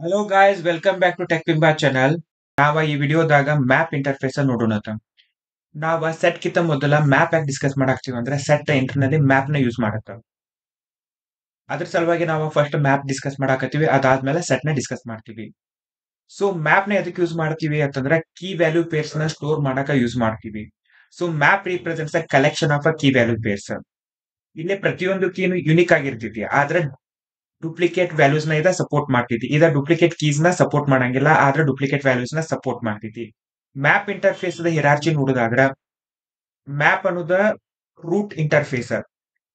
Hello guys, welcome back to tech ಪಿಂಬಾ channel. ನಾವ ಈ ವಿಡಿಯೋದಾಗ ಮ್ಯಾಪ್ ಇಂಟರ್ಫೇಸ್ ನೋಡೋಣ. ನಾವ ಸೆಟ್ ಕಿಂತ ಮೊದಲ ಮ್ಯಾಪ್ ಯಾಕೆ ಡಿಸ್ಕಸ್ ಮಾಡಾಕ್ತಿವಿ ಅಂದ್ರೆ ಸೆಟ್ ಇಂಟರ್ನಲ್ಲಿ ಮ್ಯಾಪ್ ನ ಯೂಸ್ ಮಾಡತ್ತ. ಅದ್ರ ಸಲುವಾಗಿ ನಾವು ಫಸ್ಟ್ ಮ್ಯಾಪ್ ಡಿಸ್ಕಸ್ ಮಾಡಾಕತ್ತೀವಿ, ಅದಾದ್ಮೇಲೆ ಸೆಟ್ ನ ಡಿಸ್ಕಸ್ ಮಾಡ್ತೀವಿ. ಸೊ ಮ್ಯಾಪ್ ನ ಎದಕ್ಕೆ ಯೂಸ್ ಮಾಡ್ತೀವಿ ಅಂತಂದ್ರೆ ಕೀ ವ್ಯಾಲ್ಯೂ ಪೇರ್ಸ್ ನ ಸ್ಟೋರ್ ಮಾಡಾಕ ಯೂಸ್ ಮಾಡ್ತೀವಿ. So map represents a collection of a key value pairs. ಇಲ್ಲೇ ಪ್ರತಿಯೊಂದು ಕೀನು ಯುನಿಕ್ ಆಗಿರ್ತೈತಿ, ಆದ್ರೆ ಡೂಪ್ಲಿಕೇಟ್ ವ್ಯಾಲ್ಯೂಸ್ ನ ಇದ ಸಪೋರ್ಟ್ ಮಾಡ್ತೈತಿ. ಇದ ಡೂಪ್ಲಿಕೇಟ್ ಕೀಸ್ ನ ಸಪೋರ್ಟ್ ಮಾಡಂಗಿಲ್ಲ, ಆದ್ರೆ ಡೂಪ್ಲಿಕೇಟ್ ವ್ಯಾಲ್ಯೂಸ್ ನ ಸಪೋರ್ಟ್ ಮಾಡ್ತೈತಿ. ಮ್ಯಾಪ್ ಇಂಟರ್ಫೇಸ್ ಹಿರಾರ್ಚಿ ನೋಡುದಾದ್ರ ಮ್ಯಾಪ್ ಅನ್ನೋದ ರೂಟ್ ಇಂಟರ್ಫೇಸ್.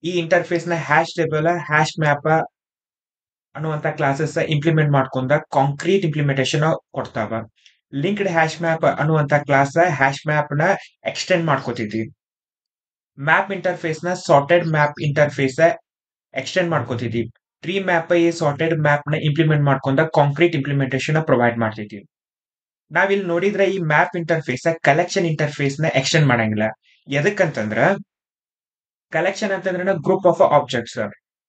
ಈ ಇಂಟರ್ಫೇಸ್ ನ ಹ್ಯಾಶ್ ಟೇಬಲ್, ಹ್ಯಾಶ್ ಮ್ಯಾಪ್ ಅನ್ನುವಂತ ಕ್ಲಾಸಸ್ ಇಂಪ್ಲಿಮೆಂಟ್ ಮಾಡ್ಕೊಂಡ ಕಾಂಕ್ರೀಟ್ ಇಂಪ್ಲಿಮೆಂಟೇಶನ್ ಕೊಡ್ತಾವ. ಲಿಂಕ್ಡ್ ಹ್ಯಾಶ್ ಮ್ಯಾಪ್ ಅನ್ನುವಂತ ಕ್ಲಾಸ್ ಹ್ಯಾಶ್ ಮ್ಯಾಪ್ ನ ಎಕ್ಸ್ಟೆಂಡ್ ಮಾಡ್ಕೋತೈತಿ. ಮ್ಯಾಪ್ ಇಂಟರ್ಫೇಸ್ ನ ಸಾರ್ಟೆಡ್ ಮ್ಯಾಪ್ ಇಂಟರ್ಫೇಸ್ ಎಕ್ಸ್ಟೆಂಡ್ ಮಾಡ್ಕೋತೈತಿ. ಟ್ರೀ ಮ್ಯಾಪ್ ಈ ಸಾರ್ಟೆಡ್ ಮ್ಯಾಪ್ ನ ಇಂಪ್ಲಿಮೆಂಟ್ ಮಾಡ್ಕೊಂಡ ಕಾಂಕ್ರೀಟ್ ಇಂಪ್ಲಿಮೆಂಟೇಶನ್ ಪ್ರೊವೈಡ್ ಮಾಡ್ತೈತಿ. ನಾವಿಲ್ಲಿ ನೋಡಿದ್ರೆ ಈ ಮ್ಯಾಪ್ ಇಂಟರ್ಫೇಸ್ ಕಲೆಕ್ಷನ್ ಇಂಟರ್ಫೇಸ್ ನ ಎಕ್ಸ್ಟೆಂಡ್ ಮಾಡಂಗಿಲ್ಲ. ಎದಕ್ಕಂತಂದ್ರ ಕಲೆಕ್ಷನ್ ಅಂತಂದ್ರೆ ಗ್ರೂಪ್ ಆಫ್ ಆಬ್ಜೆಕ್ಟ್ಸ್,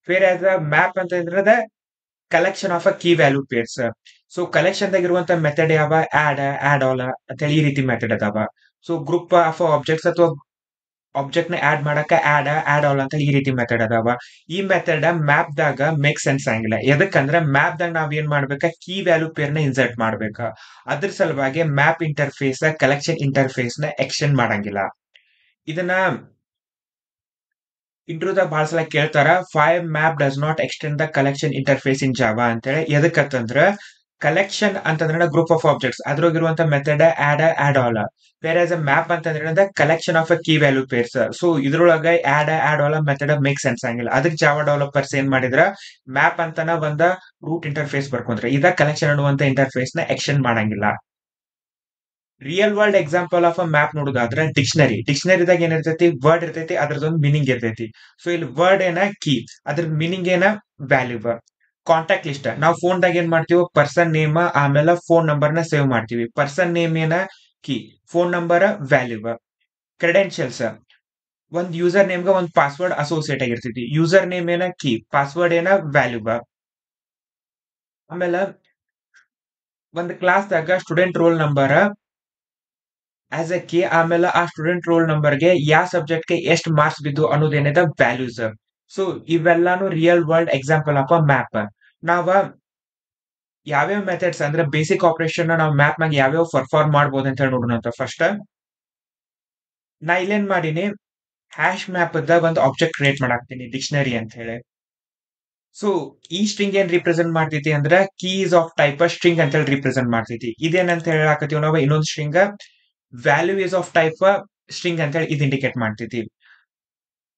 ಬೇರೆ ಮ್ಯಾಪ್ ಅಂತಂದ್ರೆ collection of a key value pairs. So collection ದಾಗ ಇರುವಂತ ಮೆಥಡ್ ಯಾವ ಆಡ್ ಆಲ್ ಅಂತ ಈ ರೀತಿ ಮೆಥಡ್ ಅದಾವ. ಸೊ ಗ್ರೂಪ್ ಆಫ್ ಆಬ್ಜೆಕ್ಟ್ಸ್ ಅಥವಾ ಆಬ್ಜೆಕ್ಟ್ ನ ಆಡ್ ಮಾಡಕ ಆಡ್ ಆಲ್ ಅಂತ ಈ ರೀತಿ ಮೆಥಡ್ ಅದಾವ. ಈ ಮೆಥಡ್ ಮ್ಯಾಪ್ ದಾಗ ಮೇಕ್ ಸೆನ್ಸ್ ಆಗಿಲ್ಲ. ಎದಕ್ಕಂದ್ರ ಮ್ಯಾಪ್ ದಾಗ ನಾವ್ ಏನ್ ಮಾಡ್ಬೇಕ, ಕೀ ವ್ಯಾಲ್ಯೂ ಪೇರ್ ನ ಇನ್ಸರ್ಟ್ ಮಾಡ್ಬೇಕ. ಅದ್ರ ಸಲುವಾಗಿ ಮ್ಯಾಪ್ ಇಂಟರ್ಫೇಸ್ ಕಲೆಕ್ಷನ್ ಇಂಟರ್ಫೇಸ್ ನ ಎಕ್ಸ್ಟೆಂಡ್ ಮಾಡಂಗಿಲ್ಲ. ಇದನ್ನ ಇಂಟ್ರೂದಾಗ ಬಹಳ ಸಲ ಕೇಳ್ತಾರ, five map does not extend the collection interface in Java ಅಂತೇಳಿ. ಎದಕ್ಕಂತಂದ್ರ ಕಲೆಕ್ಷನ್ ಅಂತಂದ್ರೆ group of objects, ಅದ್ರೊಳಗಿರುವಂತ method add all. ಬೇರೆ ಮ್ಯಾಪ್ ಅಂತಂದ್ರೆ collection of a key value pairs. So ಇದ್ರೊಳಗ add all method make sense ಆಗಿಲ್ಲ. ಅದಕ್ಕೆ ಜಾವಾ ಡೆವಲಪರ್ಸ್ ಏನ್ ಮಾಡಿದ್ರ, map ಅಂತನ ಒಂದ ರೂಟ್ ಇಂಟರ್ಫೇಸ್ ಬರ್ಕೊಂಡ್ರೆ ಇದ ಕಲೆಕ್ಷನ್ ಅನ್ನುವಂತ ಇಂಟರ್ಫೇಸ್ ನ ಎಕ್ಸ್ಟೆಂಡ್ ಮಾಡಂಗಿಲ್ಲ. Real world example of a map ನೋಡುದಾದ್ರೆ ಡಿಕ್ಷನರಿದಾಗ ಏನಿರ್ತೈತಿ, ವರ್ಡ್ ಇರ್ತೈತಿ, ಅದ್ರದೊಂದು ಮೀನಿಂಗ್ ಇರ್ತೈತಿ. ಸೊ ಇಲ್ಲಿ ವರ್ಡ್ ಏನ ಕೀ, ಅದ್ರ ಮೀನಿಂಗ್ ಏನ ವ್ಯಾಲ್ಯೂ. ಕಾಂಟ್ಯಾಕ್ಟ್ ಲಿಸ್ಟ್, ನಾವು ಫೋನ್ ದಾಗ ಏನ್ ಮಾಡ್ತೀವಿ, ಪರ್ಸನ್ ನೇಮ್ ಆಮೇಲೆ ಫೋನ್ ನಂಬರ್ ನ ಸೇವ್ ಮಾಡ್ತೀವಿ. ಪರ್ಸನ್ ನೇಮ್ ಏನ key, phone number value. Credentials, ಒಂದ್ ಯೂಸರ್ ನೇಮ್ಗೆ ಒಂದ್ ಪಾಸ್ವರ್ಡ್ ಅಸೋಸಿಯೇಟ್ ಆಗಿರ್ತೈತಿ. ಯೂಸರ್ ನೇಮ್ ಏನ ಕೀ, ಪಾಸ್ವರ್ಡ್ ಏನ ವ್ಯಾಲ್ಯೂ. ಆಮೇಲೆ ಒಂದ್ ಕ್ಲಾಸ್ ದಾಗ student roll number as A key, ಆಮೇಲೆ ಆ ಸ್ಟೂಡೆಂಟ್ ರೋಲ್ ನಂಬರ್ಗೆ ಯಾವ ಸಬ್ಜೆಕ್ಟ್ ಗೆ ಎಷ್ಟು ಮಾರ್ಕ್ಸ್ ಬಿದ್ದು ಅನ್ನೋದೇನಿದೆ ವ್ಯಾಲ್ಯೂಸ್. ಸೊ ಇವೆಲ್ಲಾನು real world example of a map. ನಾವ ಯಾವ್ಯಾವ ಮೆಥಡ್ಸ್ ಅಂದ್ರೆ ಬೇಸಿಕ್ ಆಪರೇಷನ್ ನಾವು ಮ್ಯಾಪ್ ನಾಗ ಯಾವ್ಯಾವ ಪರ್ಫಾರ್ಮ್ ಮಾಡ್ಬೋದು ಅಂತ ಹೇಳಿ ನೋಡೋಣ. ಅಂತ ಫಸ್ಟ್ ನಾ ಇಲ್ಲೇನ್ ಮಾಡೀನಿ, ಹ್ಯಾಶ್ ಮ್ಯಾಪ್ ಒಂದು ಆಬ್ಜೆಕ್ಟ್ ಕ್ರಿಯೇಟ್ ಮಾಡಾಕ್ತೀನಿ, ಡಿಕ್ಷನರಿ ಅಂತ ಹೇಳಿ. ಸೊ ಈ ಸ್ಟ್ರಿಂಗ್ ಏನ್ ರಿಪ್ರೆಸೆಂಟ್ ಮಾಡ್ತೈತಿ ಅಂದ್ರೆ ಕೀಸ್ ಆಫ್ ಟೈಪ್ ಸ್ಟ್ರಿಂಗ್ ಅಂತ ಹೇಳಿ ರಿಪ್ರೆಸೆಂಟ್ ಮಾಡ್ತೈತಿ. ಇದೇನಂತ ಹೇಳಾಕತ್ತೀವಿ ನಾವು, ಇನ್ನೊಂದು string value is of type string ಅಂತ ಹೇಳಿ ಇದು ಇಂಡಿಕೇಟ್ ಮಾಡ್ತೈತಿ.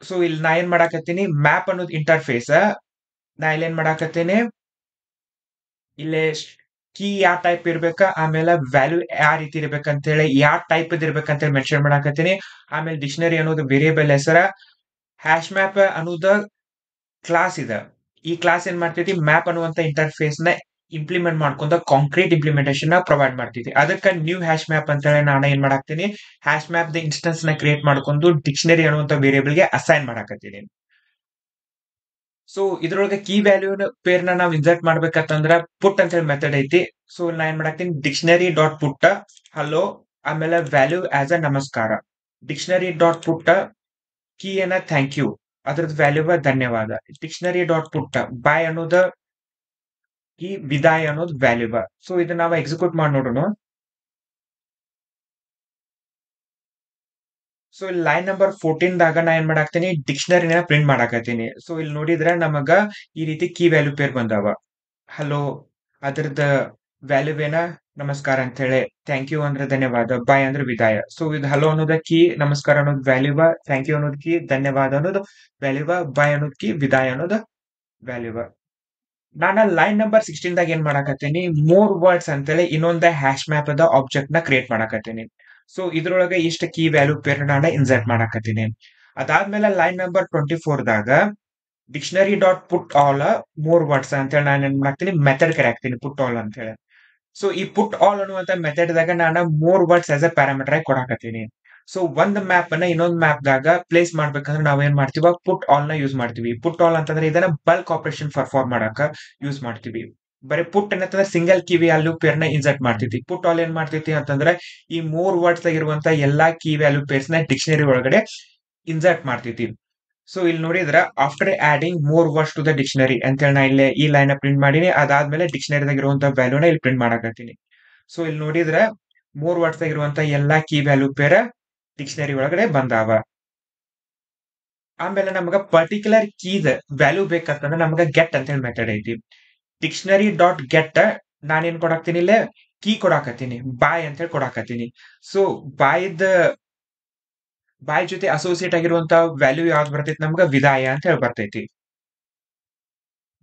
ಸೊ ಇಲ್ಲಿ ನಾ ಏನ್ ಮಾಡಾಕತ್ತೀನಿ, ಮ್ಯಾಪ್ ಅನ್ನೋದು ಇಂಟರ್ಫೇಸ್ ನಾ ಇಲ್ಲಿ ಏನ್ ಮಾಡಾಕತ್ತೀನಿ, ಇಲ್ಲೇ ಕೀ ಯಾವ ಟೈಪ್ ಇರ್ಬೇಕ, ಆಮೇಲೆ ವ್ಯಾಲ್ಯೂ ಯಾವ ರೀತಿ ಇರ್ಬೇಕಂತ ಹೇಳಿ, ಯಾವ ಟೈಪ್ ಇರ್ಬೇಕಂತ ಹೇಳಿ ಮೆನ್ಷನ್ ಮಾಡಾಕತ್ತೀನಿ. ಆಮೇಲೆ ಡಿಕ್ಷನರಿ ಅನ್ನೋದು ವೇರಿಯೇಬಲ್ ಹೆಸರ, ಹ್ಯಾಶ್ ಮ್ಯಾಪ್ ಅನ್ನೋದು ಕ್ಲಾಸ್ ಇದೆ. ಈ ಕ್ಲಾಸ್ ಏನ್ ಮಾಡ್ತೈತಿ, ಮ್ಯಾಪ್ ಅನ್ನುವಂತ ಇಂಟರ್ಫೇಸ್ ನ ಇಂಪ್ಲಿಮೆಂಟ್ ಮಾಡ್ಕೊಂಡ ಕಾಂಕ್ರೀಟ್ ಇಂಪ್ಲಿಮೆಂಟೇಶನ್ ನ ಪ್ರೊವೈಡ್ ಮಾಡ್ತೈತಿ. ಅದಕ್ಕೆ ನ್ಯೂ ಹ್ಯಾಶ್ ಮ್ಯಾಪ್ ಅಂತ ಹೇಳಿ ನಾನು ಏನ್ ಮಾಡಾಕ್ತೀನಿ, ಹ್ಯಾಶ್ ಮ್ಯಾಪ್ ದ ಇನ್ಸ್ಟೆನ್ಸ್ ನ ಕ್ರಿಯೇಟ್ ಮಾಡ್ಕೊಂಡು ಡಿಕ್ಷನರಿ ಅನ್ನುವಂತ ವೇರಿಯೇಬಲ್ ಗೆ ಅಸೈನ್ ಮಾಡಾಕತ್ತೀನಿ. ಸೊ ಇದ್ರೊಳಗೆ ಕೀ ವ್ಯಾಲ್ಯೂ ಪೇರ್ನ ನಾವು ಇನ್ಸರ್ಟ್ ಮಾಡ್ಬೇಕಂತಂದ್ರ ಪುಟ್ ಅಂತ ಹೇಳಿ ಮೆಥಡ್ ಐತಿ. ಸೊ ನಾ ಏನ್ ಮಾಡಾಕ್ತೀನಿ, ಡಿಕ್ಷನರಿ ಡಾಟ್ ಪುಟ್ ಹಲೋ, ಆಮೇಲೆ ವ್ಯಾಲ್ಯೂ ಆಸ್ ಅ ನಮಸ್ಕಾರ. ಡಿಕ್ಷನರಿ ಡಾಟ್ ಪುಟ್ ಕೀ ಏನ ಥ್ಯಾಂಕ್ ಯು, ಅದ್ರದ್ದು ವ್ಯಾಲ್ಯೂ ಧನ್ಯವಾದ. ಡಿಕ್ಷನರಿ ಡಾಟ್ ಪುಟ್ ಬಾಯ್ ಅನ್ನೋದು ಕೀ, ವಿದಾಯ ಅನ್ನೋದು ವ್ಯಾಲ್ಯೂ. ಸೊ ಇದನ್ನ ನಾವು ಎಕ್ಸಿಕ್ಯೂಟ್ ಮಾಡಿ ನೋಡೋಣ. ಸೊ ಇಲ್ಲಿ ಲೈನ್ ನಂಬರ್ 14 ದಾಗ ನಾ ಏನ್ ಮಾಡಾಕ್ತೀನಿ, ಡಿಕ್ಷನರಿನ ಪ್ರಿಂಟ್ ಮಾಡಾಕತ್ತೀನಿ. ಸೊ ಇಲ್ಲಿ ನೋಡಿದ್ರೆ ನಮಗ ಈ ರೀತಿ ಕೀ ವ್ಯಾಲ್ಯೂ ಪೇರ್ ಬಂದಾವ. ಹಲೋ ಅದ್ರದ್ದು ವ್ಯಾಲ್ಯೂ ಏನ ನಮಸ್ಕಾರ ಅಂತ ಹೇಳಿ, ಥ್ಯಾಂಕ್ ಯು ಅಂದ್ರೆ ಧನ್ಯವಾದ, ಬಾಯ್ ಅಂದ್ರೆ ವಿದಾಯ. ಸೊ ಇದು ಹಲೋ ಅನ್ನೋದ ಕೀ, ನಮಸ್ಕಾರ ಅನ್ನೋದು ವ್ಯಾಲ್ಯೂ, ಥ್ಯಾಂಕ್ ಯು ಅನ್ನೋದು ಕೀ, ಧನ್ಯವಾದ ಅನ್ನೋದು ವ್ಯಾಲ್ಯೂ, ಬಾಯ್ ಅನ್ನೋದು ಕೀ, ವಿದಾಯ ಅನ್ನೋದು ವ್ಯಾಲ್ಯೂ. ನಾನು ಲೈನ್ ನಂಬರ್ 16 ದಾಗ ಏನ್ ಮಾಡಾಕತ್ತೀನಿ, ಮೋರ್ ವರ್ಡ್ಸ್ ಅಂತೇಳಿ ಇನ್ನೊಂದ ಹ್ಯಾಶ್ ಮ್ಯಾಪ್ ಅದ ಆಬ್ಜೆಕ್ಟ್ ನ ಕ್ರಿಯೇಟ್ ಮಾಡಾಕತ್ತೀನಿ. ಸೊ ಇದ್ರೊಳಗೆ ಇಷ್ಟ ಕೀ ವ್ಯಾಲ್ಯೂ ಪೇರ್ ನಾನು ಇನ್ಸರ್ಟ್ ಮಾಡಾಕತ್ತೀನಿ. ಅದಾದ್ಮೇಲೆ ಲೈನ್ ನಂಬರ್ 24 ದಾಗ ಡಿಕ್ಷನರಿ ಡಾಟ್ ಪುಟ್ ಆಲ್ ಮೋರ್ ವರ್ಡ್ಸ್ ಅಂತ ಹೇಳಿ ನಾನು ಏನ್ ಮಾಡ್ತೀನಿ, ಮೆಥಡ್ ಕರೆಕ್ತೀನಿ ಪುಟ್ ಆಲ್ ಅಂತ ಹೇಳಿ. ಸೊ ಈ ಪುಟ್ ಆಲ್ ಅನ್ನುವಂತ ಮೆಥಡ್ ದಾಗ ನಾನು more words as A parameter ಆಗಿ ಕೊಡಾಕತ್ತೀನಿ. ಸೊ ಒಂದ್ ಮ್ಯಾಪ್ ಅನ್ನ ಇನ್ನೊಂದ್ ಮ್ಯಾಪ್ ದಾಗ ಪ್ಲೇಸ್ ಮಾಡ್ಬೇಕಂದ್ರೆ ನಾವ್ ಏನ್ ಮಾಡ್ತೀವಿ, ಪುಟ್ ಆಲ್ ನ ಯೂಸ್ ಮಾಡ್ತೀವಿ. ಪುಟ್ ಆಲ್ ಅಂತಂದ್ರೆ ಇದನ್ನ ಬಲ್ಕ್ ಆಪರೇಷನ್ ಪರ್ಫಾರ್ಮ್ ಮಾಡಕ ಯೂಸ್ ಮಾಡ್ತೀವಿ. ಬರೀ ಪುಟ್ ಏನಂತಂದ್ರೆ ಸಿಂಗಲ್ ಕೀ ವ್ಯಾಲ್ಯೂ ಪೇರ್ ನ ಇನ್ಸರ್ಟ್ ಮಾಡ್ತೈತಿ. ಪುಟ್ ಆಲ್ ಏನ್ ಮಾಡ್ತೈತಿ ಅಂತಂದ್ರೆ ಈ 3 ವರ್ಡ್ಸ್ ಆಗಿರುವಂತ ಎಲ್ಲಾ ಕೀ ವ್ಯಾಲ್ಯೂ ಪೇರ್ಸ್ ನ ಡಿಕ್ಷನರಿ ಒಳಗಡೆ ಇನ್ಸರ್ಟ್ ಮಾಡ್ತೈತಿ. ಸೊ ಇಲ್ಲಿ ನೋಡಿದ್ರ after adding more words to the dictionary ಅಂತ ಹೇಳಿ ನಾ ಇಲ್ಲಿ ಈ ಲೈನ್ ಪ್ರಿಂಟ್ ಮಾಡೀನಿ. ಅದಾದ್ಮೇಲೆ ಡಿಕ್ಷನರಿದಾಗ ಇರುವಂತ ವ್ಯಾಲ್ಯೂನ ಇಲ್ಲಿ ಪ್ರಿಂಟ್ ಮಾಡಕತ್ತೀನಿ. ಸೊ ಇಲ್ಲಿ ನೋಡಿದ್ರ 3 ವರ್ಡ್ಸ್ ಆಗಿರುವಂತ ಎಲ್ಲಾ ಕೀ ವ್ಯಾಲ್ಯೂ ಪೇರ್ ಡಿಕ್ಷನರಿ ಒಳಗಡೆ ಬಂದಾವ. ಆಮೇಲೆ ನಮಗ ಪರ್ಟಿಕ್ಯುಲರ್ ಕೀದ ವ್ಯಾಲ್ಯೂ ಬೇಕಂತಂದ್ರೆ ನಮಗ ಗೆಟ್ ಅಂತ ಹೇಳಿ ಮೆಥಡ್ ಐತಿ. ಡಿಕ್ಷನರಿ ಡಾಟ್ ಗೆಟ್ ನಾನೇನ್ ಕೊಡಾಕ್ತೀನಿ ಇಲ್ಲೇ ಕೀ ಕೊಡಾಕತ್ತೀನಿ, ಬಾಯ್ ಅಂತ ಹೇಳಿ ಕೊಡಾಕತ್ತೀನಿ. ಸೊ ಬಾಯ್ ಜೊತೆ ಅಸೋಸಿಯೇಟ್ ಆಗಿರುವಂತ ವ್ಯಾಲ್ಯೂ ಯಾವ್ದು ಬರ್ತೈತಿ ನಮ್ಗ ವಿದಾಯ ಅಂತ ಹೇಳಿ ಬರ್ತೈತಿ.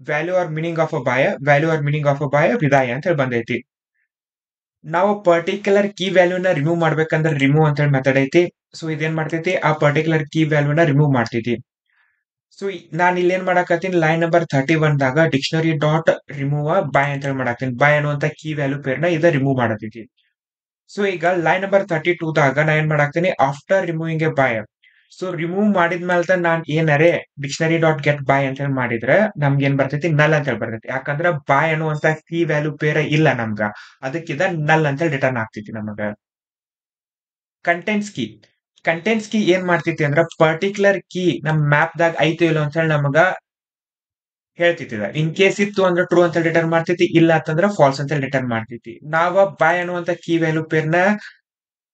Value are meaning of a bye ವಿದಾಯ ಅಂತ ಹೇಳಿ ಬಂದೈತಿ. ನಾವು ಪರ್ಟಿಕ್ಯುಲರ್ ಕೀ ವ್ಯಾಲ್ಯೂನ ರಿಮೂವ್ ಮಾಡ್ಬೇಕಂದ್ರೆ ರಿಮೂವ್ ಅಂತ ಹೇಳಿ ಮೆಥಡ್ ಐತಿ. ಸೊ ಇದೇನ್ ಮಾಡ್ತೈತಿ ಆ ಪರ್ಟಿಕ್ಯುಲರ್ ಕೀ ವ್ಯಾಲ್ಯೂನ ರಿಮೂವ್ ಮಾಡ್ತೈತಿ. ಸೊ ನಾನು ಇಲ್ಲಿ ಏನ್ ಮಾಡಾಕತ್ತೀನಿ ಲೈನ್ ನಂಬರ್ 31 ದಾಗ ಡಿಕ್ಷನರಿ ಡಾಟ್ ರಿಮೂವ್ ಬಾಯ್ ಅಂತ ಹೇಳಿ ಮಾಡಾಕ್ತೀನಿ. ಬಾಯ್ ಅನ್ನುವಂತ ಕೀ ವ್ಯಾಲ್ಯೂ ಪೇರ್ನ ಇದ ರಿಮೂವ್ ಮಾಡತೈತಿ. ಸೊ ಈಗ ಲೈನ್ ನಂಬರ್ 32 ದಾಗ ನಾ ಏನ್ ಮಾಡಾಕ್ತೀನಿ after removing a boy. So remove ಮಾಡಿದ್ಮೇಲೆ ನಾನ್ ಏನರೇ ಡಿಕ್ಷನರಿ ಡಾಟ್ ಗೆಟ್ ಬಾಯ್ ಅಂತ ಹೇಳಿ ಮಾಡಿದ್ರೆ ನಮ್ಗೆ ಏನ್ ಬರ್ತೈತಿ ನಲ್ ಅಂತ ಹೇಳಿ ಬರ್ತೈತಿ. ಯಾಕಂದ್ರ ಬಾಯ್ ಅನ್ನುವಂತ ಕೀ ವ್ಯಾಲ್ಯೂ ಪೇರ ಇಲ್ಲ ನಮ್ಗ, ಅದಕ್ಕಿದ ನಲ್ ಅಂತ ಹೇಳಿ ರಿಟರ್ನ್ ಆಗ್ತೈತಿ ನಮಗ. ಕಂಟೆಂಟ್ಸ್ ಕೀ ಏನ್ ಮಾಡ್ತೈತಿ ಅಂದ್ರ ಪರ್ಟಿಕ್ಯುಲರ್ ಕೀ ನಮ್ ಮ್ಯಾಪ್ ದಾಗ ಐತಿ ಇಲ್ಲ ಅಂತ ಹೇಳಿ ನಮಗ ಹೇಳ್ತೈತಿ. ಇನ್ ಕೇಸ್ ಇತ್ತು ಅಂದ್ರೆ ಟ್ರೂ ಅಂತ ರಿಟರ್ನ್ ಮಾಡ್ತೈತಿ, ಇಲ್ಲ ಅಂತಂದ್ರ ಫಾಲ್ಸ್ ಅಂತ ರಿಟರ್ನ್ ಮಾಡ್ತೈತಿ. ನಾವ ಬಾಯ್ ಅನ್ನುವಂತ ಕೀ ವ್ಯಾಲ್ಯೂ ಪೇರ್ನ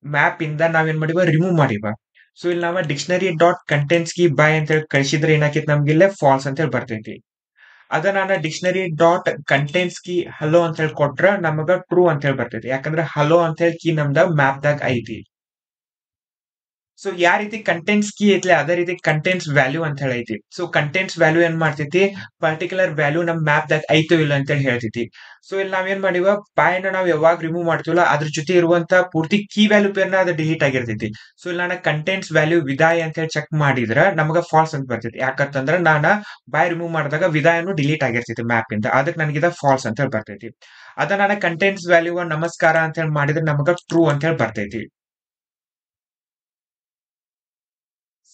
ಮ್ಯಾಪ್ ಇಂದ ನಾವೇನ್ ಮಾಡಿವ ರಿಮೂವ್ ಮಾಡಿವ. ಸೊ ಇಲ್ಲಿ ನಾವ ಡಿಕ್ಷನರಿ ಡಾಟ್ ಕಂಟೆಂಟ್ಸ್ ಕೀ ಬಾಯ್ ಅಂತ ಹೇಳಿ ಕಳಿಸಿದ್ರೆ ಏನಾಕೈತಿ ನಮ್ಗೆ ಇಲ್ಲೇ ಫಾಲ್ಸ್ ಅಂತ ಹೇಳಿ ಬರ್ತೈತಿ. ಅದ ನಾನು dictionary dot contents key hello ಅಂತ ಹೇಳಿ ಕೊಟ್ರ ನಮಗ ಟ್ರೂ ಅಂತ ಹೇಳಿ ಬರ್ತೈತಿ. ಯಾಕಂದ್ರೆ ಹಲೋ ಅಂತ ಹೇಳಿ ಕೀ ನಮ್ದ ಮ್ಯಾಪ್ ದಾಗ ಐತಿ. ಸೊ ಯಾವ ರೀತಿ ಕಂಟೆಂಟ್ಸ್ ಕೀ ಐತ್ಲೆ ಅದೇ ರೀತಿ ಕಂಟೆಂಟ್ಸ್ ವ್ಯಾಲ್ಯೂ ಅಂತ ಹೇಳಿ ಐತಿ. ಸೊ ಕಂಟೆಂಟ್ಸ್ ವ್ಯಾಲ್ಯೂ ಏನ್ ಮಾಡ್ತೈತಿ ಪರ್ಟಿಕ್ಯುಲರ್ ವ್ಯಾಲ್ಯೂ ನಮ್ ಮ್ಯಾಪ್ ದಾಗ ಐತೋ ಇಲ್ಲ ಅಂತ ಹೇಳಿ ಹೇಳ್ತೈತಿ. ಸೊ ಇಲ್ಲಿ ನಾವೇನ್ ಮಾಡಿವ ಬಾಯ್ನ ನಾವ್ ಯಾವಾಗ ರಿಮೂವ್ ಮಾಡ್ತೀವಲ್ಲ ಅದ್ರ ಜೊತೆ ಇರುವಂತ ಪೂರ್ತಿ ಕೀ ವ್ಯಾಲ್ಯೂ ಪೇರ್ನ ಅದು ಡಿಲೀಟ್ ಆಗಿರ್ತೈತಿ. ಸೊ ಇಲ್ಲಿ ನಾನು ಕಂಟೆಂಟ್ಸ್ ವ್ಯಾಲ್ಯೂ ವಿದಾಯ ಅಂತ ಹೇಳಿ ಚೆಕ್ ಮಾಡಿದ್ರ ನಮಗ ಫಾಲ್ಸ್ ಅಂತ ಬರ್ತೈತಿ. ಯಾಕಂತಂದ್ರ ನಾನ ಬಾಯ್ ರಿಮೂವ್ ಮಾಡಿದಾಗ ವಿದಾಯನು ಡಿಲೀಟ್ ಆಗಿರ್ತೈತಿ ಮ್ಯಾಪ್ ಇಂದ, ಅದಕ್ಕೆ ನನಗಿದ ಫಾಲ್ಸ್ ಅಂತ ಹೇಳಿ ಬರ್ತೈತಿ. ಅದ ನಾನು ಕಂಟೆಂಟ್ಸ್ ವ್ಯಾಲ್ಯೂ ನಮಸ್ಕಾರ ಅಂತ ಹೇಳಿ ಮಾಡಿದ್ರೆ ನಮಗ ಟ್ರೂ ಅಂತ ಹೇಳಿ ಬರ್ತೈತಿ.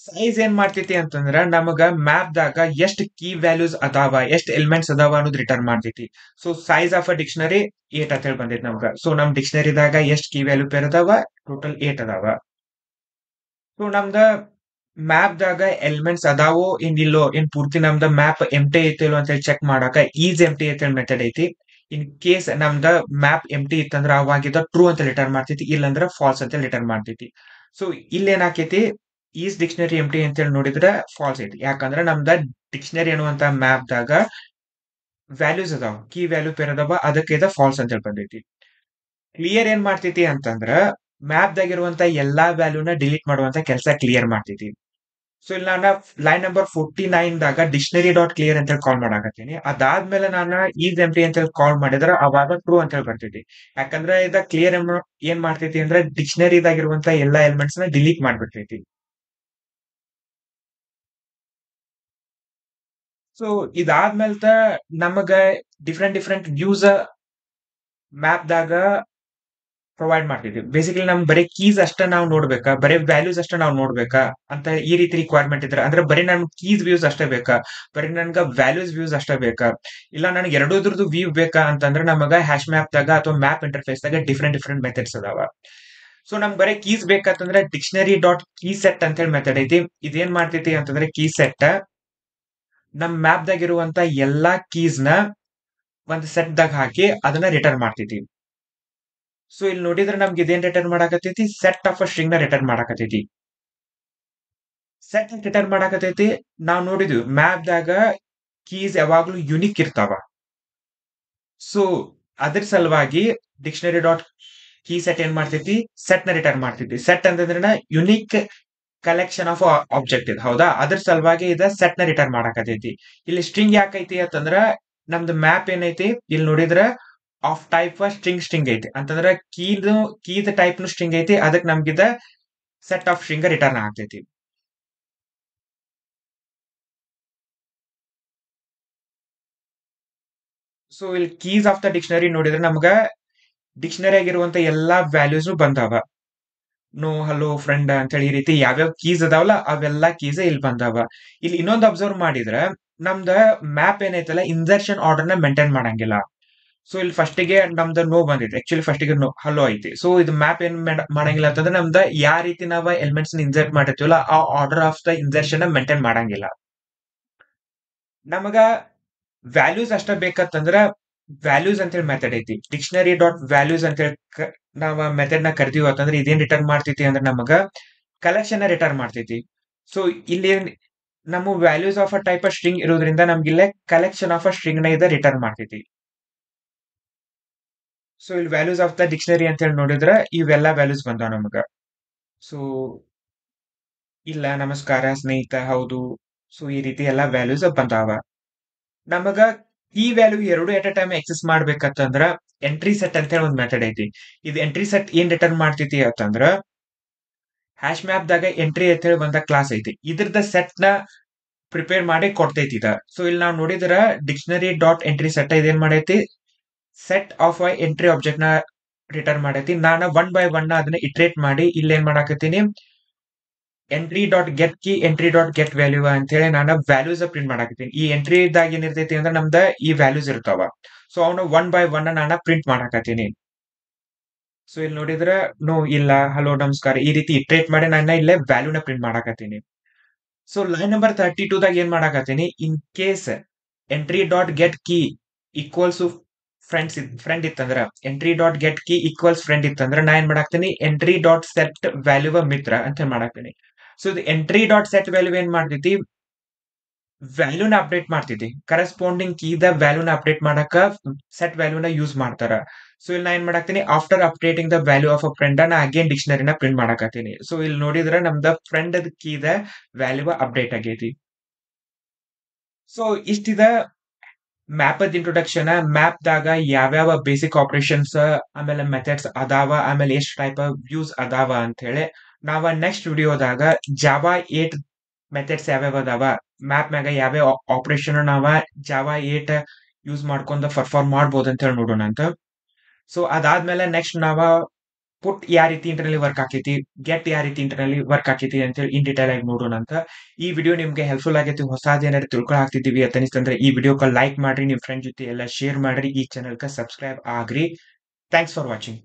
ಸೈಜ್ ಏನ್ ಮಾಡ್ತೈತಿ ಅಂತಂದ್ರ ನಮಗ ಮ್ಯಾಪ್ ದಾಗ ಎಷ್ಟ್ ಕೀ ವ್ಯಾಲ್ಯೂಸ್ ಅದಾವ ಎಷ್ಟ್ ಎಲಿಮೆಂಟ್ಸ್ ಅದಾವ ಅನ್ನೋದು ರಿಟರ್ನ್ ಮಾಡ್ತೈತಿ. So size of a dictionary 8 ಅಂತ ಹೇಳಿ ಬಂದೈತಿ ನಮ್ಗ. ಸೊ ನಮ್ ಡಿಕ್ಷನರಿದಾಗ ಎಷ್ಟ್ ಕೀ ವ್ಯಾಲ್ಯೂ ಪೇರ್ ಅದಾವ ಟೋಟಲ್ 8 ಅದಾವ. ಸೊ ನಮ್ದ ಮ್ಯಾಪ್ ದಾಗ ಎಲಿಮೆಂಟ್ಸ್ ಅದಾವೋ ಇನ್ ಇಲ್ಲೋ ಇನ್ ಪೂರ್ತಿ ನಮ್ದ ಮ್ಯಾಪ್ ಎಂಟಿ ಐತಿಲ್ಲೋ ಅಂತ ಹೇಳಿ ಚೆಕ್ ಮಾಡಾಕ ಈಸ್ ಎಂಟಿ ಅಂತ ಹೇಳಿ ಮೆಥಡ್ ಐತಿ. ಇನ್ ಕೇಸ್ ನಮ್ದ ಮ್ಯಾಪ್ ಎಂಟಿ ಇತ್ತಂದ್ರ ಅವಾಗಿದ ಟ್ರೂ ಅಂತ ರಿಟರ್ನ್ ಮಾಡ್ತೈತಿ, ಇಲ್ಲಂದ್ರ ಫಾಲ್ಸ್ ಅಂತ ರಿಟರ್ನ್ ಮಾಡ್ತೈತಿ. ಸೊ ಇಲ್ಲಿ ಏನಾಕೈತಿ ಈಸ್ ಡಿಕ್ಷನರಿ ಎಂಟಿ ಅಂತ ಹೇಳಿ ನೋಡಿದ್ರೆ ಫಾಲ್ಸ್ ಐತಿ. ಯಾಕಂದ್ರ ನಮ್ದ ಡಿಕ್ಷನರಿ ಅನ್ನುವಂತ ಮ್ಯಾಪ್ ದಾಗ ವ್ಯಾಲ್ಯೂಸ್ ಅದಾವ ಕೀ ವ್ಯಾಲ್ಯೂ ಪೇರ್ ಅದಾವ, ಅದಕ್ಕೆ ಇದ ಫಾಲ್ಸ್ ಅಂತ ಹೇಳಿ ಬಂದೈತಿ. ಕ್ಲಿಯರ್ ಏನ್ ಮಾಡ್ತೈತಿ ಅಂತಂದ್ರ ಮ್ಯಾಪ್ ದಾಗಿರುವಂತ ಎಲ್ಲಾ ವ್ಯಾಲ್ಯೂನ ಡಿಲೀಟ್ ಮಾಡುವಂತ ಕೆಲಸ ಕ್ಲಿಯರ್ ಮಾಡ್ತೈತಿ. ಸೊ ಇಲ್ಲಿ ನಾನು ಲೈನ್ ನಂಬರ್ 49 ದಾಗ ಡಿಕ್ಷನರಿ ಡಾಟ್ ಕ್ಲಿಯರ್ ಅಂತ ಹೇಳಿ ಕಾಲ್ ಮಾಡಾಕತ್ತೀನಿ. ಅದಾದ್ಮೇಲೆ ನಾನು ಈಸ್ ಎಂಟಿ ಅಂತ ಹೇಳಿ ಕಾಲ್ ಮಾಡಿದ್ರೆ ಅವಾಗ ಟ್ರೂ ಅಂತ ಹೇಳಿ ಬರ್ತೈತಿ. ಯಾಕಂದ್ರೆ ಇದ ಕ್ಲಿಯರ್ ಏನ್ ಮಾಡ್ತೈತಿ ಅಂದ್ರೆ ಡಿಕ್ಷನರಿದಾಗಿರುವಂತ ಎಲ್ಲಾ ಎಲಿಮೆಂಟ್ಸ್ ನ ಡಿಲೀಟ್ ಮಾಡ್ಬಿಡ್ತೈತಿ. ಸೊ ಇದಾದ್ಮೇಲೆ ನಮಗ ಡಿಫ್ರೆಂಟ್ ವ್ಯೂಸ್ ಮ್ಯಾಪ್ ದಾಗ ಪ್ರೊವೈಡ್ ಮಾಡ್ತಿದ್ವಿ. ಬೇಸಿಕಲಿ ನಮ್ ಬರೀ ಕೀಸ್ ಅಷ್ಟ ನಾವು ನೋಡ್ಬೇಕಾ, ಬರೀ ವ್ಯಾಲ್ಯೂಸ್ ಅಷ್ಟ ನಾವು ನೋಡ್ಬೇಕಾ ಅಂತ ಈ ರೀತಿ ರಿಕ್ವೈರ್ಮೆಂಟ್ ಇದ್ರೆ ಅಂದ್ರೆ ಬರೀ ನನ್ ಕೀಸ್ ವ್ಯೂಸ್ ಅಷ್ಟೇ ಬೇಕಾ, ಬರೀ ನನ್ಗ ವ್ಯಾಲ್ಯೂಸ್ ವ್ಯೂಸ್ ಅಷ್ಟೇ ಬೇಕಾ, ಇಲ್ಲ ನನಗೆ ಎರಡೂದ್ರದ್ದು ವ್ಯೂ ಬೇಕಾ ಅಂತಂದ್ರೆ ನಮಗ ಹ್ಯಾಶ್ ಮ್ಯಾಪ್ ದಾಗ ಅಥವಾ ಮ್ಯಾಪ್ ಇಂಟರ್ಫೇಸ್ ದಾಗ ಡಿಫ್ರೆಂಟ್ ಮೆಥಡ್ಸ್ ಅದಾವ. ಸೊ ನಮ್ಗೆ ಬರೀ ಕೀಸ್ ಬೇಕಂತಂದ್ರೆ ಡಿಕ್ಷನರಿ ಡಾಟ್ ಕೀ ಸೆಟ್ ಅಂತ ಹೇಳಿ ಮೆಥಡ್ ಐತಿ. ಇದೇನ್ ಮಾಡ್ತೈತಿ ಅಂತಂದ್ರೆ ಕೀ ಸೆಟ್ ನಮ್ ಮ್ಯಾಪ್ ದಾಗ ಇರುವಂತ ಎಲ್ಲಾ ಕೀಸ್ ನ ಒಂದ್ ಸೆಟ್ ದಾಗ ಹಾಕಿ ಅದನ್ನ ರಿಟರ್ನ್ ಮಾಡ್ತೈತಿ. ಸೊ ಇಲ್ಲಿ ನೋಡಿದ್ರೆ ನಮ್ಗೆ ಇದೇನ್ ರಿಟರ್ನ್ ಮಾಡಾಕತೈತಿ ಸೆಟ್ ಆಫ್ ಅ ಸ್ಟ್ರಿಂಗ್ ನ ರಿಟರ್ನ್ ಮಾಡಾಕತೈತಿ. ಸೆಟ್ ರಿಟರ್ನ್ ಮಾಡಾಕತೈತಿ. ನಾವ್ ನೋಡಿದ್ವಿ ಮ್ಯಾಪ್ ದಾಗ ಕೀಸ್ ಯಾವಾಗ್ಲೂ ಯುನಿಕ್ ಇರ್ತಾವ. ಸೊ ಅದ್ರ ಸಲುವಾಗಿ ಡಿಕ್ಷನರಿ ಡಾಟ್ ಕೀ ಸೆಟ್ ಏನ್ ಮಾಡ್ತೈತಿ ಸೆಟ್ ನ ರಿಟರ್ನ್ ಮಾಡ್ತೈತಿ. ಸೆಟ್ ಅಂತಂದ್ರೆ ಯುನಿಕ್ ಕಲೆಕ್ಷನ್ ಆಫ್ ಆಬ್ಜೆಕ್ಟ್ ಇದು, ಹೌದಾ? ಅದ್ರ ಸಲುವಾಗಿ ಇದ ಸೆಟ್ ನ ರಿಟರ್ನ್ ಮಾಡಾಕತೈತಿ. ಇಲ್ಲಿ ಸ್ಟ್ರಿಂಗ್ ಯಾಕೈತಿ ಅಂತಂದ್ರ ನಮ್ದು ಮ್ಯಾಪ್ ಏನೈತಿ ಇಲ್ಲಿ ನೋಡಿದ್ರ ಆಫ್ ಟೈಪ್ ಸ್ಟ್ರಿಂಗ್ ಐತಿ ಅಂತಂದ್ರ ಕೀದ ಟೈಪ್ ನು ಸ್ಟ್ರಿಂಗ್ ಐತಿ, ಅದಕ್ಕೆ ನಮ್ಗಿದ ಸೆಟ್ ಆಫ್ ಸ್ಟ್ರಿಂಗ್ ರಿಟರ್ನ್ ಆಗ್ತೈತಿ. ಸೊ ಇಲ್ಲಿ ಕೀಸ್ ಆಫ್ ದ ಡಿಕ್ಷನರಿ ನೋಡಿದ್ರೆ ನಮ್ಗ ಡಿಕ್ಷನರಿ ಆಗಿರುವಂತ ಎಲ್ಲಾ ವ್ಯಾಲ್ಯೂಸ್ ಬಂದಾವ. ನೋ, ಹಲೋ, ಫ್ರೆಂಡ್ ಅಂತ ಹೇಳಿ ಈ ರೀತಿ ಯಾವ್ಯಾವ ಕೀಸ್ ಅದಾವಲ್ಲ ಅವೆಲ್ಲಾ ಕೀಸ್ ಇಲ್ಲಿ ಬಂದಾವ. ಇಲ್ಲಿ ಇನ್ನೊಂದು ಅಬ್ಸರ್ವ್ ಮಾಡಿದ್ರ ನಮ್ದ ಮ್ಯಾಪ್ ಏನೈತಲ್ಲ ಇನ್ಸರ್ಷನ್ ಆರ್ಡರ್ ನ ಮೇಂಟೈನ್ ಮಾಡಂಗಿಲ್ಲ. ಸೊ ಇಲ್ಲಿ ಫಸ್ಟಿಗೆ ನಮ್ದು ನೋ ಬಂದೈತಿ. ಆಕ್ಚುಲಿ ಫಸ್ಟಿಗೆ ನೋ ಹಲೋ ಐತಿ. ಸೊ ಇದು ಮ್ಯಾಪ್ ಏನ್ ಮಾಡಂಗಿಲ್ಲ ಅಂತಂದ್ರೆ ನಮ್ದ ಯಾವ ರೀತಿ ನಾವು ಎಲಿಮೆಂಟ್ಸ್ ಇನ್ಸರ್ಟ್ ಮಾಡಿರ್ತೀವಲ್ಲ ಆ order of the insertion maintain ಮಾಡಂಗಿಲ್ಲ. ನಮಗ ವ್ಯಾಲ್ಯೂಸ್ ಅಷ್ಟ ಬೇಕಂತಂದ್ರ ವ್ಯಾಲ್ಯೂಸ್ ಅಂತ ಹೇಳಿ ಮೆಥಡ್ ಐತಿ. ಡಿಕ್ಷನರಿ ಡಾಟ್ ವ್ಯಾಲ್ಯೂಸ್ ಅಂತ ಹೇಳಿ ನಾವ್ ಮೆಥಡ್ ನ ಕರಿತೀವಿ ಅಂತಂದ್ರೆ ಇದೇನ್ ರಿಟರ್ನ್ ಮಾಡ್ತೈತಿ ಅಂದ್ರೆ ನಮಗ ಕಲೆಕ್ಷನ್ ರಿಟರ್ನ್ ಮಾಡ್ತೈತಿ. ಸೊ ಇಲ್ಲಿ ನಮ್ಮ values of a type of string ಇರೋದ್ರಿಂದ ನಮ್ಗೆ ಇಲ್ಲೇ ಕಲೆಕ್ಷನ್ ಆಫ್ ಅ ಸ್ಟ್ರಿಂಗ್ ನ ಇದ ರಿಟರ್ನ್ ಮಾಡ್ತೈತಿ. ಸೊ ಇಲ್ಲಿ ವ್ಯಾಲ್ಯೂಸ್ ಆಫ್ ದ ಡಿಕ್ಷನರಿ ಅಂತ ಹೇಳಿ ನೋಡಿದ್ರ ಇವೆಲ್ಲಾ ವ್ಯಾಲ್ಯೂಸ್ ಬಂದಾವ ನಮಗ. ಸೊ ಇಲ್ಲ ನಮಸ್ಕಾರ ಸ್ನೇಹಿತ ಹೌದು. ಸೊ ಈ ರೀತಿ ಎಲ್ಲಾ ವ್ಯಾಲ್ಯೂಸ್ ಬಂದಾವ. ನಮಗ ಈ ವ್ಯಾಲ್ಯೂ ಎರಡು ಎಟ್ ಅ ಟೈಮ್ ಎಕ್ಸೆಸ್ ಮಾಡ್ಬೇಕಂತಂದ್ರ ಎಂಟ್ರಿ ಸೆಟ್ ಅಂತ ಹೇಳಿ ಒಂದು ಮೆಥಡ್ ಐತಿ. ಇದು ಎಂಟ್ರಿ ಸೆಟ್ ಏನ್ ರಿಟರ್ನ್ ಮಾಡ್ತೈತಿ ಅಂತಂದ್ರ ಹ್ಯಾಶ್ ಮ್ಯಾಪ್ ದಾಗ ಎಂಟ್ರಿ ಅಂತ ಹೇಳಿ ಬಂದ ಕ್ಲಾಸ್ ಐತಿ. ಇದ್ರದ ಸೆಟ್ ನ ಪ್ರಿಪೇರ್ ಮಾಡಿ ಕೊಡ್ತೈತಿ ಇದ. ಸೊ ಇಲ್ಲಿ ನಾವು ನೋಡಿದ್ರ ಡಿಕ್ಷನರಿ ಡಾಟ್ ಎಂಟ್ರಿ ಸೆಟ್ ಇದೇನ್ ಮಾಡೈತಿ ಸೆಟ್ ಆಫ್ ಎಂಟ್ರಿ ಆಬ್ಜೆಕ್ಟ್ ನ ರಿಟರ್ನ್ ಮಾಡೈತಿ. ನಾನು ಒನ್ ಬೈ ಒನ್ ಅದನ್ನ ಇಟ್ರೇಟ್ ಮಾಡಿ ಇಲ್ಲಿ ಏನ್ ಮಾಡಾಕತ್ತೀನಿ entry dot get key entry dot get value ಅಂತ ಹೇಳಿ ನಾನು ವ್ಯಾಲ್ಯೂಸ್ ಪ್ರಿಂಟ್ ಮಾಡಾಕತ್ತೀನಿ. ಈ ಎಂಟ್ರಿ ದಾಗ ಏನಿರ್ತೈತಿ ಅಂದ್ರೆ ನಮ್ದ ಈ ವ್ಯಾಲ್ಯೂಸ್ ಇರ್ತಾವ. ಸೊ ಅವನು ಒನ್ ಬೈ ಒನ್ ನಾನು ಪ್ರಿಂಟ್ ಮಾಡಾಕತ್ತೀನಿ. ಸೊ ಇಲ್ಲಿ ನೋಡಿದ್ರ ನೋ ಇಲ್ಲ ಹಲೋ ನಮಸ್ಕಾರ ಈ ರೀತಿ ಇಟ್ರೇಟ್ ಮಾಡಿ ನಾನು ಇಲ್ಲೇ ವ್ಯಾಲ್ಯೂನ ಪ್ರಿಂಟ್ ಮಾಡಾಕತ್ತೀನಿ. ಸೊ ಲೈನ್ ನಂಬರ್ 32 ದಾಗ ಏನ್ ಮಾಡಾಕತ್ತೀನಿ in case entry dot get key equals friend ಇತ್ತಂದ್ರ entry dot get key equals friend ಇತ್ತಂದ್ರ ನಾ ಏನ್ ಮಾಡಾಕ್ತೀನಿ ಎಂಟ್ರಿ ಡಾಟ್ ಸೆಟ್ ವ್ಯಾಲ್ಯೂ ಮಿತ್ರ ಅಂತ ಹೇಳಿ ಮಾಡಾಕ್ತೀನಿ. ಸೊ ಇದು ಎಂಟ್ರಿ ಡಾಟ್ ಸೆಟ್ ವ್ಯಾಲ್ಯೂ ಏನ್ ಮಾಡ್ತೈತಿ ವ್ಯಾಲ್ಯೂನ ಅಪ್ಡೇಟ್ ಮಾಡ್ತೈತಿ. ಕರೆಸ್ಪಾಂಡಿಂಗ್ ಕೀ ದ ವ್ಯಾಲ್ಯೂನ ಅಪ್ಡೇಟ್ ಮಾಡಕ ಸೆಟ್ ವ್ಯಾಲ್ಯೂನ ಯೂಸ್ ಮಾಡ್ತಾರ. ಸೊ ಇಲ್ಲಿ ನಾ ಏನ್ ಮಾಡಾಕ್ತೀನಿ after updating the value of a friend ನಾ ಅಗೇನ್ ಡಿಕ್ಷನರಿನ ಪ್ರಿಂಟ್ ಮಾಡಾಕತ್ತೀನಿ. ಸೊ ಇಲ್ಲಿ ನೋಡಿದ್ರೆ ನಮ್ದ ಫ್ರೆಂಡ್ ಕೀ ದ ವ್ಯಾಲ್ಯೂ ಅಪ್ಡೇಟ್ ಆಗೈತಿ. ಸೊ ಇಷ್ಟಿದ ಮ್ಯಾಪ್ ಇಂಟ್ರೊಡಕ್ಷನ್. ಮ್ಯಾಪ್ ದಾಗ ಯಾವ್ಯಾವ ಬೇಸಿಕ್ ಆಪರೇಷನ್ಸ್ ಆಮೇಲೆ ಮೆಥಡ್ಸ್ ಅದಾವ ಆಮೇಲೆ ಎಷ್ಟು ಟೈಪ್ ಆಫ್ ವ್ಯೂಸ್ ಅದಾವ ಅಂತ ಹೇಳಿ ನಾವ ನೆಕ್ಸ್ಟ್ ವಿಡಿಯೋದಾಗ ಜಾವಾ 8 ಮೆಥಡ್ಸ್ ಯಾವ್ಯಾವ ಅದಾವ ಮ್ಯಾಪ್ ಮ್ಯಾಗ ಯಾವ್ಯಾವ ಆಪರೇಷನ್ ನಾವ ಜಾವಾ 8 ಯೂಸ್ ಮಾಡ್ಕೊಂಡ ಪರ್ಫಾರ್ಮ್ ಮಾಡ್ಬೋದು ಅಂತ ಹೇಳಿ ನೋಡೋಣ ಅಂತ. ಸೊ ಅದಾದ್ಮೇಲೆ ನೆಕ್ಸ್ಟ್ ನಾವ ಪುಟ್ ಯಾವ ರೀತಿ ಇಂಟರ್ನಲ್ಲಿ ವರ್ಕ್ ಆಕೈತಿ ಗೆಟ್ ಯಾವ ರೀತಿ ಇಂಟರ್ನಲ್ಲಿ ವರ್ಕ್ ಆಕೈತಿ ಅಂತ ಹೇಳಿ ಇನ್ ಡಿಟೇಲ್ ಆಗಿ ನೋಡೋಣ ಅಂತ. ಈ ವಿಡಿಯೋ ನಿಮ್ಗೆ ಹೆಲ್ಪ್ಫುಲ್ ಆಗೈತಿ ಹೊಸದ್ ಏನಾದ್ರು ತಿಳ್ಕೊಳ ಆಗ್ತಿದೀವಿ ಅಂತ ಅನಿಸ್ತಂದ್ರೆ ಈ ವಿಡಿಯೋಕ ಲೈಕ್ ಮಾಡ್ರಿ ನಿಮ್ ಫ್ರೆಂಡ್ ಜೊತೆ ಎಲ್ಲ ಶೇರ್ ಮಾಡ್ರಿ ಈ ಚಾನಲ್ಕ ಸಬ್ಸ್ಕ್ರೈಬ್ ಆಗ್ರಿ. Thanks for watching.